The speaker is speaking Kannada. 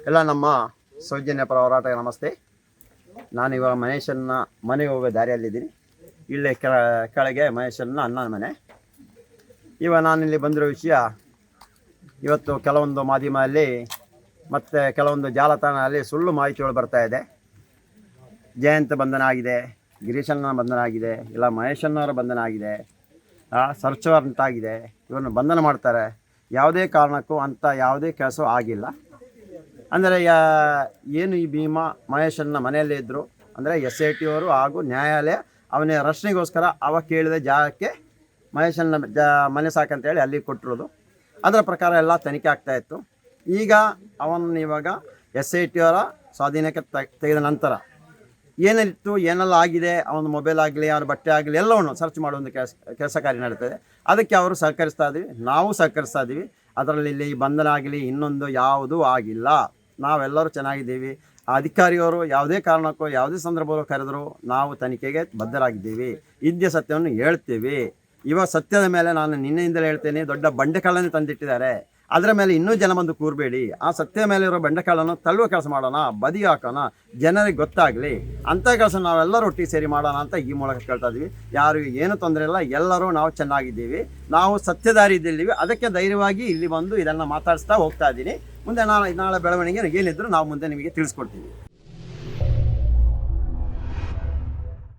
ಎಲ್ಲ ನಮ್ಮ ಸೌಜನ್ಯ ಪರ ಹೋರಾಟಕ್ಕೆ ನಮಸ್ತೆ. ನಾನಿವಾಗ ಮಹೇಶನ್ನ ಮನೆಗೆ ಹೋಗೋ ದಾರಿಯಲ್ಲಿದ್ದೀನಿ. ಇಲ್ಲೇ ಕೆಳಗೆ ಮಹೇಶನ್ನ ಅಣ್ಣನ ಮನೆ. ಇವಾಗ ನಾನಿಲ್ಲಿ ಬಂದಿರೋ ವಿಷಯ, ಇವತ್ತು ಕೆಲವೊಂದು ಮಾಧ್ಯಮದಲ್ಲಿ ಮತ್ತು ಕೆಲವೊಂದು ಜಾಲತಾಣದಲ್ಲಿ ಸುಳ್ಳು ಮಾಹಿತಿಗಳು ಬರ್ತಾ ಇದೆ. ಜಯಂತ್ ಬಂಧನ ಆಗಿದೆ, ಗಿರೀಶನ್ನ ಬಂಧನ ಆಗಿದೆ, ಇಲ್ಲ ಮಹೇಶನ್ನವರ ಬಂಧನ ಆಗಿದೆ, ಸರ್ಚ್ ವಾರಂಟ್ ಆಗಿದೆ, ಇವರನ್ನು ಬಂಧನ ಮಾಡ್ತಾರೆ. ಯಾವುದೇ ಕಾರಣಕ್ಕೂ ಅಂಥ ಯಾವುದೇ ಕೆಲಸ ಆಗಿಲ್ಲ. ಅಂದರೆ ಏನು ಈ ಭೀಮಾ ಮಹೇಶನ್ನ ಮನೆಯಲ್ಲೇ ಇದ್ದರು ಅಂದರೆ SIT ಅವರು ಹಾಗೂ ನ್ಯಾಯಾಲಯ ಅವನ ರಕ್ಷಣೆಗೋಸ್ಕರ ಅವ ಕೇಳಿದ ಜಾಗಕ್ಕೆ ಮಹೇಶನ್ನ ಮನೆ ಸಾಕಂತೇಳಿ ಅಲ್ಲಿ ಕೊಟ್ಟಿರೋದು. ಅದರ ಪ್ರಕಾರ ಎಲ್ಲ ತನಿಖೆ ಆಗ್ತಾಯಿತ್ತು. ಈಗ ಅವನು ಇವಾಗ SIT ಅವರ ಸ್ವಾಧೀನಕ್ಕೆ ತೆಗೆದ ನಂತರ ಏನಿತ್ತು, ಏನೆಲ್ಲ ಆಗಿದೆ, ಅವನ ಮೊಬೈಲ್ ಆಗಲಿ, ಅವನ ಬಟ್ಟೆ ಆಗಲಿ ಎಲ್ಲವನ್ನು ಸರ್ಚ್ ಮಾಡೋ ಒಂದು ಕೆಲಸ ಕಾರ್ಯ ನಡೀತದೆ. ಅದಕ್ಕೆ ಅವರು ಸಹಕರಿಸ್ತಾ ಇದ್ದೀವಿ, ನಾವು ಸಹಕರಿಸ್ತಾ ಇದ್ದೀವಿ. ಅದರಲ್ಲಿ ಇಲ್ಲಿ ಬಂಧನ ಆಗಲಿ ಇನ್ನೊಂದು ಯಾವುದೂ ಆಗಿಲ್ಲ. ನಾವೆಲ್ಲರೂ ಚೆನ್ನಾಗಿದ್ದೀವಿ. ಅಧಿಕಾರಿಯವರು ಯಾವುದೇ ಕಾರಣಕ್ಕೂ ಯಾವುದೇ ಸಂದರ್ಭದಲ್ಲೂ ಕರೆದರೂ ನಾವು ತನಿಖೆಗೆ ಬದ್ಧರಾಗಿದ್ದೀವಿ. ಇದ್ದ ಸತ್ಯವನ್ನು ಹೇಳ್ತೀವಿ. ಇವಾಗ ಸತ್ಯದ ಮೇಲೆ ನಾನು ನಿನ್ನೆಯಿಂದಲೇ ಹೇಳ್ತೇನೆ, ದೊಡ್ಡ ಬಂಡೆಕಲ್ಲನ್ನೇ ತಂದಿಟ್ಟಿದ್ದಾರೆ. ಅದರ ಮೇಲೆ ಇನ್ನೂ ಜನ ಬಂದು ಕೂರಬೇಡಿ. ಆ ಸತ್ಯದ ಮೇಲೆ ಇರೋ ಬಂಡೆಕಲ್ಲನ್ನು ತಳ್ಳುವ ಕೆಲಸ ಮಾಡೋಣ, ಬದಿ ಹಾಕೋಣ, ಜನರಿಗೆ ಗೊತ್ತಾಗಲಿ. ಅಂಥ ಕೆಲಸ ನಾವೆಲ್ಲರೂ ಒಟ್ಟಿಗೆ ಸೇರಿ ಮಾಡೋಣ ಅಂತ ಈ ಮೂಲಕ ಕೇಳ್ತಾ ಇದ್ದೀವಿ. ಯಾರಿಗೂ ಏನು ತೊಂದರೆ ಇಲ್ಲ, ಎಲ್ಲರೂ ನಾವು ಚೆನ್ನಾಗಿದ್ದೀವಿ. ನಾವು ಸತ್ಯದಾರಿಯಲ್ಲಿದ್ದೀವಿ. ಅದಕ್ಕೆ ಧೈರ್ಯವಾಗಿ ಇಲ್ಲಿ ಬಂದು ಇದನ್ನು ಮಾತಾಡಿಸ್ತಾ ಹೋಗ್ತಾ ಇದ್ದೀನಿ. ಮುಂದೆ ನಾಳೆ ಬೆಳವಣಿಗೆ ಏನಿದ್ರು ನಾವು ಮುಂದೆ ನಿಮಗೆ ತಿಳಿಸ್ಕೊಡ್ತೀವಿ.